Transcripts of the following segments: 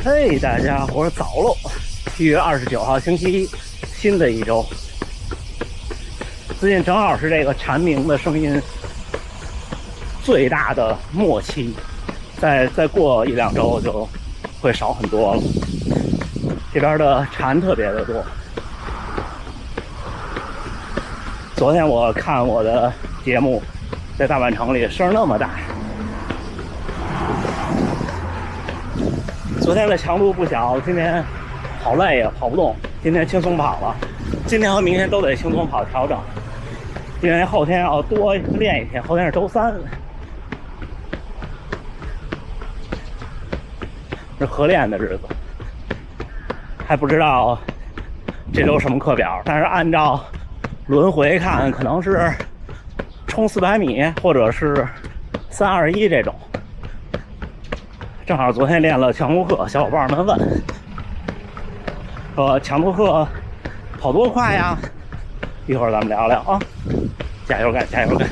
嘿，大家伙早喽！1月29号星期一，新的一周。最近正好是这个蝉鸣的声音最大的末期，再过1-2周就会少很多了。这边的蝉特别的多。昨天我看我的节目，在大阪城里声那么大。昨天的强度不小，今天好累呀，跑不动。今天轻松跑了，今天和明天都得轻松跑调整，因为后天要多练一天，后天是周3，是合练的日子。还不知道这周什么课表，但是按照轮回看，可能是冲400米或者是321这种。正好昨天练了强度课，小伙伴们问说强度课跑多快呀？一会儿咱们聊聊啊，加油干，加油干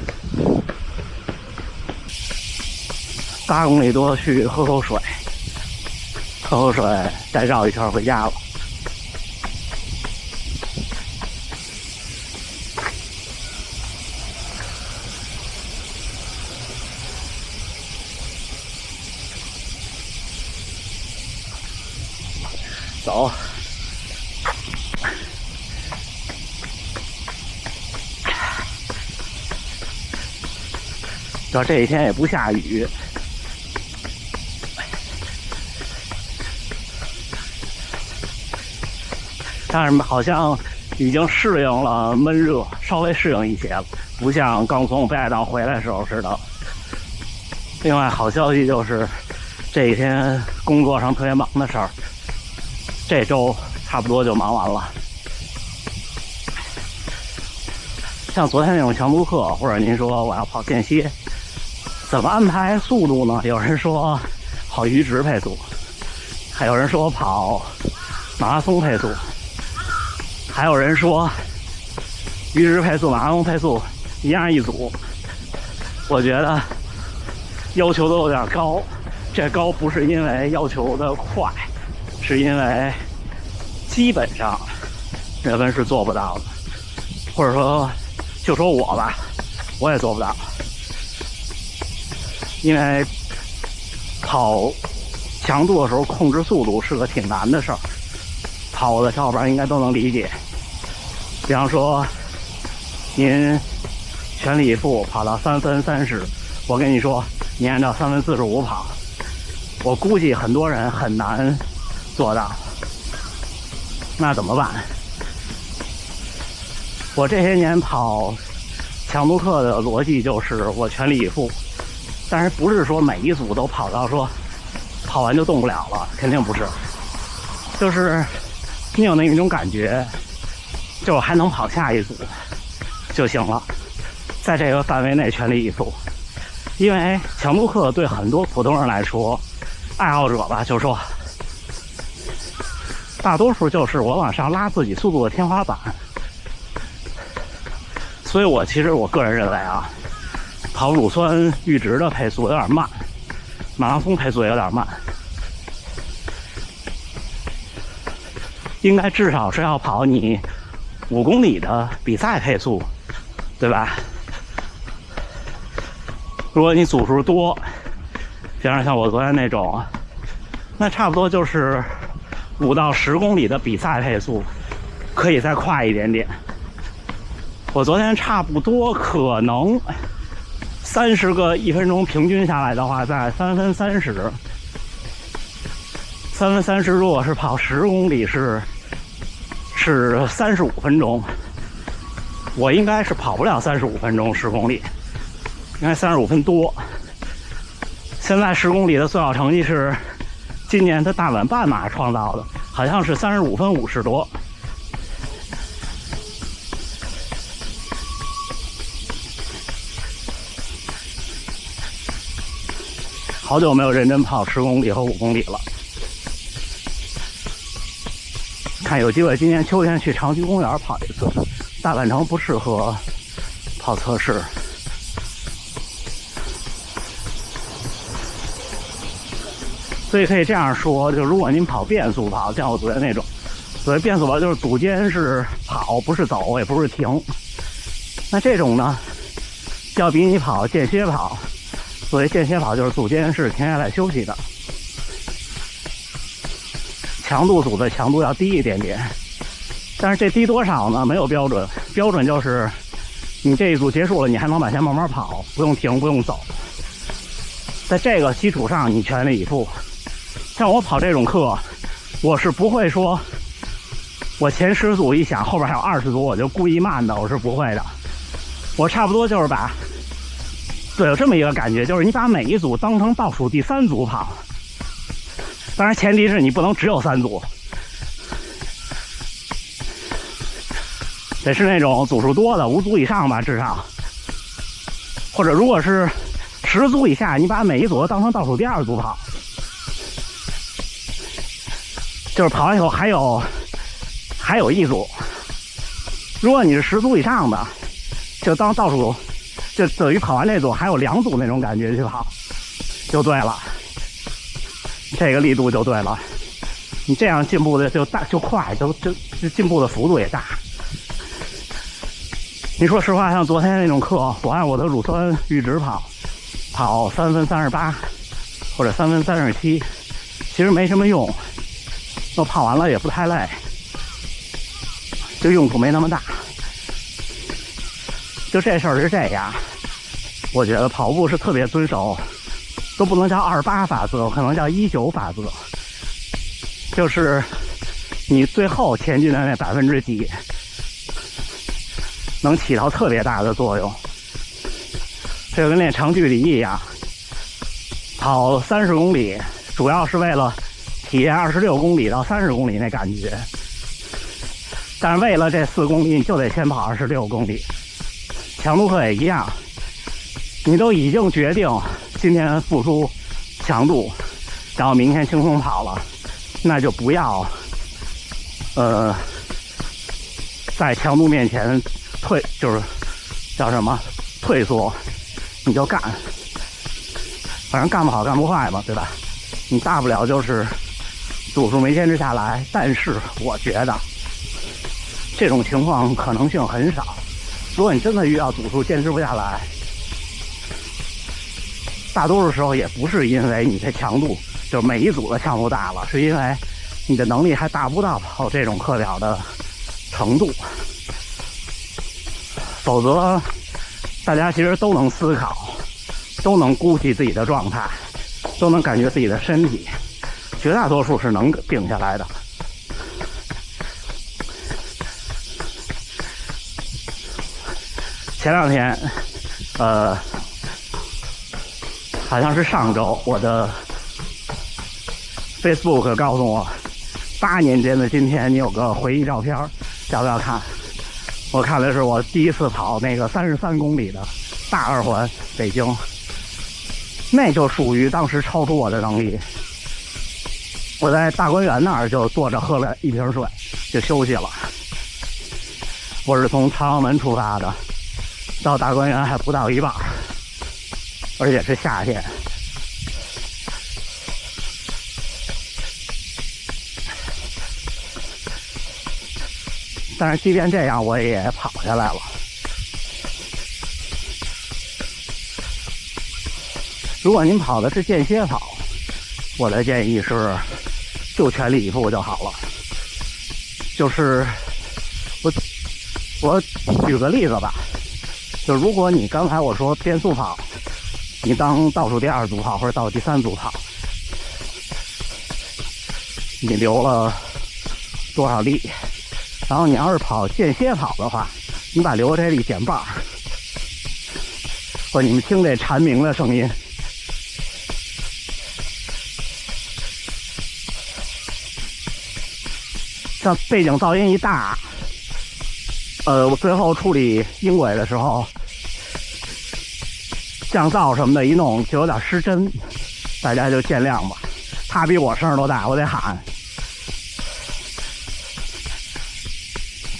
！8公里多去喝口水，喝口水，再绕一圈回家了。走，这一天也不下雨，但是好像已经适应了闷热，稍微适应一些了，不像刚从北海道回来的时候似的。另外好消息就是这一天工作上特别忙的事儿，这周差不多就忙完了。像昨天那种强度课，或者您说我要跑间歇，怎么安排速度呢？有人说跑阈值配速，还有人说跑马拉松配速，还有人说阈值配速、马拉松配速一样一组。我觉得要求都有点高，这高不是因为要求的快，是因为基本上人们是做不到的，或者说就说我吧，我也做不到，因为跑强度的时候控制速度是个挺难的事儿，跑的小伙伴应该都能理解。比方说您全力以赴跑到3分30，我跟你说你按照3分45跑，我估计很多人很难做到。那怎么办？我这些年跑强度课的逻辑就是我全力以赴，但是不是说每一组都跑到说跑完就动不了了，肯定不是，就是你有那一种感觉，就还能跑下一组就行了，在这个范围内全力以赴。因为强度课对很多普通人来说，爱好者吧，就说大多数就是我往上拉自己速度的天花板。所以其实我个人认为啊，跑乳酸阈值的配速有点慢，马拉松配速也有点慢，应该至少是要跑你5公里的比赛配速，对吧？如果你组数多，比方像我昨天那种，那差不多就是5到10公里的比赛配速，可以再快一点点。我昨天差不多可能30个1分钟平均下来的话，在3分30。3分30如果是跑10公里是35分钟，我应该是跑不了35分钟10公里，应该35分多。现在10公里的最好成绩是今年的大阪半马创造的，好像是35分50多。好久没有认真跑10公里和5公里了，看有机会今年秋天去长居公园跑一次。大阪城不适合跑测试。所以可以这样说，就如果您跑变速跑，像我昨天那种，所谓变速跑就是组间是跑，不是走，也不是停。那这种呢，要比你跑间歇跑，所谓间歇跑就是组间是停下来休息的，强度组的强度要低一点点。但是这低多少呢？没有标准，标准就是你这一组结束了，你还能往前慢慢跑，不用停，不用走。在这个基础上，你全力以赴。像我跑这种课，我是不会说，我前10组一响，后边还有20组，我就故意慢的，我是不会的。我差不多就是对，有这么一个感觉，就是你把每一组当成倒数第3组跑。当然，前提是你不能只有3组，得是那种组数多的，5组以上吧，至少。或者如果是10组以下，你把每一组都当成倒数第2组跑。就是跑完以后还有一组，如果你是10组以上的，就当倒数，就等于跑完这组还有2组那种感觉去跑，就对了，这个力度就对了，你这样进步的就快，就进步的幅度也大。你说实话，像昨天那种课，我按我的乳酸阈值跑3分38或者3分37，其实没什么用。我跑完了也不太累，就用处没那么大。就这事儿是这样，我觉得跑步是特别遵守，都不能叫28法则，可能叫19法则，就是你最后前进的那几%，能起到特别大的作用。这就跟练长距离一样，跑30公里，主要是为了体验26公里到30公里那感觉，但是为了这4公里，你就得先跑26公里。强度课也一样，你都已经决定今天付出强度，然后明天轻松跑了，那就不要在强度面前就是叫什么退缩，你就干，反正干不好干不坏嘛，对吧？你大不了就是组数没坚持下来，但是我觉得这种情况可能性很少。如果你真的遇到组数坚持不下来，大多数时候也不是因为你的强度，就是每一组的强度大了，是因为你的能力还达不到跑这种课表的程度。否则大家其实都能思考，都能估计自己的状态，都能感觉自己的身体，绝大多数是能定下来的。前2天好像是上周，我的 Facebook 告诉我8年前的今天你有个回忆照片，要不要看？我看的是我第一次跑那个33公里的大2环北京，那就属于当时超出我的能力。我在大观园那儿就坐着喝了1瓶水就休息了。我是从朝阳门出发的，到大观园还不到一半，而且是夏天。但是即便这样，我也跑下来了。如果您跑的是间歇跑，我的建议是就全力以赴就好了。就是我举个例子吧，就如果你刚才我说变速跑，你当倒数第2组跑或者倒数第3组跑，你留了多少力？然后你要是跑间歇跑的话，你把留的这力减半，或者你们听这蝉鸣的声音，像背景噪音一大，我最后处理音轨的时候，降噪什么的一弄就有点失真，大家就见谅吧。他比我声都大，我得喊。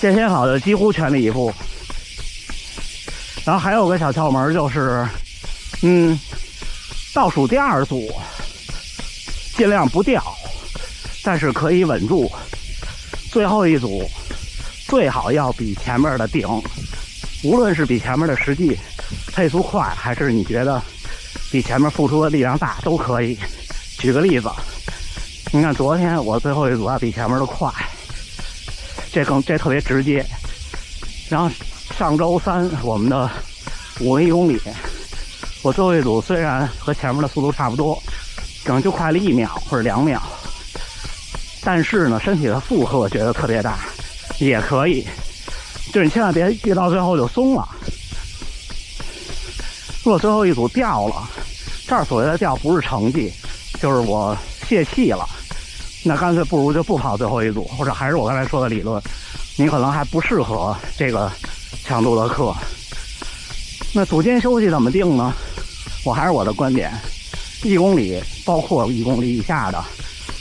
间歇跑就几乎全力以赴。然后还有个小窍门就是，倒数第2组尽量不掉，但是可以稳住。最后一组最好要比前面的顶，无论是比前面的实际配速快，还是你觉得比前面付出的力量大，都可以。举个例子，你看昨天我最后一组要比前面的快，这特别直接。然后上周三我们的51公里，我最后一组虽然和前面的速度差不多，可能就快了1秒或者2秒，但是呢，身体的负荷觉得特别大，也可以。就是你千万别越到最后就松了。如果最后一组掉了，这儿所谓的掉不是成绩，就是我泄气了，那干脆不如就不跑最后一组，或者还是我刚才说的理论，你可能还不适合这个强度的课。那组间休息怎么定呢？我还是我的观点，1公里包括1公里以下的，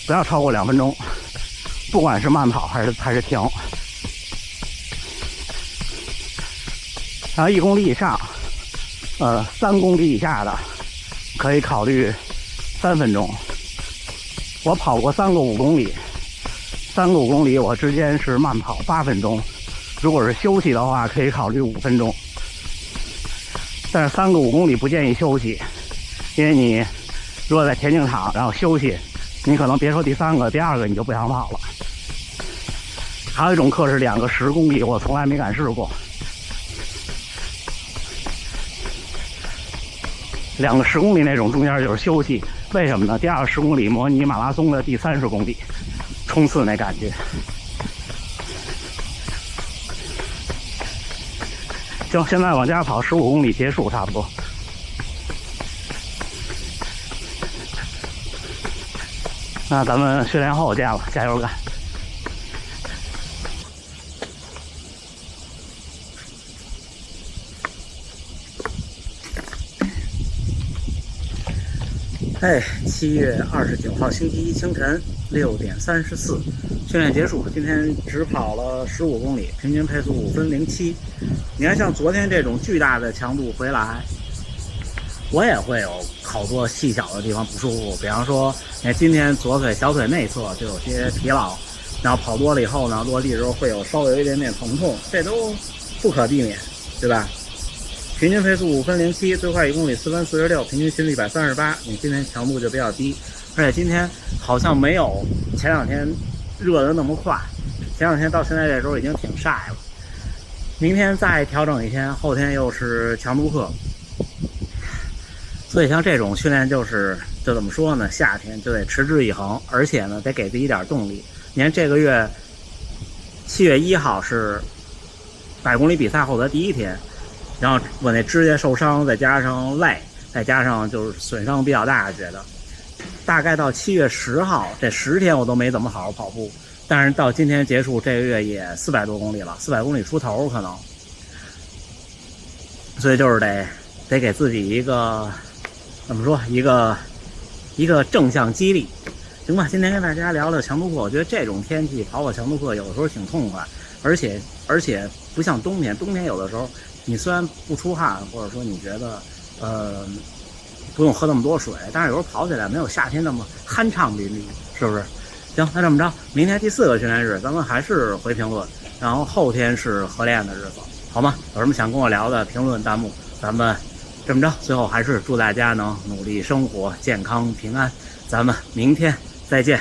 不要超过2分钟，不管是慢跑还是停。然后1公里以上，3公里以下的可以考虑3分钟。我跑过3个5公里，3个5公里我之间是慢跑8分钟，如果是休息的话可以考虑5分钟。但是3个5公里不建议休息，因为你如果在田径场然后休息，你可能别说第3个，第2个你就不想跑了。还有一种课是2个10公里，我从来没敢试过。2个10公里那种中间就是休息，为什么呢？第2个10公里模拟马拉松的第30公里冲刺那感觉。行，现在往家跑15公里结束差不多。那咱们训练后见了，加油干！7月29号星期一清晨6点34，训练结束。今天只跑了15公里，平均配速5分07。你看，像昨天这种巨大的强度回来，我也会有好多细小的地方不舒服。比方说，你看今天左腿、小腿内侧就有些疲劳，然后跑多了以后呢，落地的时候会稍微有一点点疼痛，这都不可避免，对吧？平均配速5分07，最快1公里4分46，平均心率138。你今天强度就比较低，而且今天好像没有前2天热的那么快。前2天到现在这时候已经挺晒了。明天再调整一天，后天又是强度课。所以像这种训练就怎么说呢？夏天就得持之以恒，而且呢得给自己点动力。你看这个月7月1号是100公里比赛后的第1天。然后我那指甲受伤，再加上累，再加上就是损伤比较大，觉得大概到7月10号这10天我都没怎么好好跑步。但是到今天结束，这个月也400多公里了，400公里出头可能。所以就是得给自己一个怎么说，一个正向激励，行吧？今天跟大家聊聊强度课，我觉得这种天气跑强度课有的时候挺痛快，而且不像冬天有的时候。你虽然不出汗，或者说你觉得不用喝那么多水，但是有时候跑起来没有夏天那么酣畅淋漓，是不是？行，那这么着，明天第4个训练日咱们还是回评论，然后后天是合练的日子，好吗？有什么想跟我聊的，评论弹幕，咱们这么着。最后还是祝大家能努力生活，健康平安，咱们明天再见。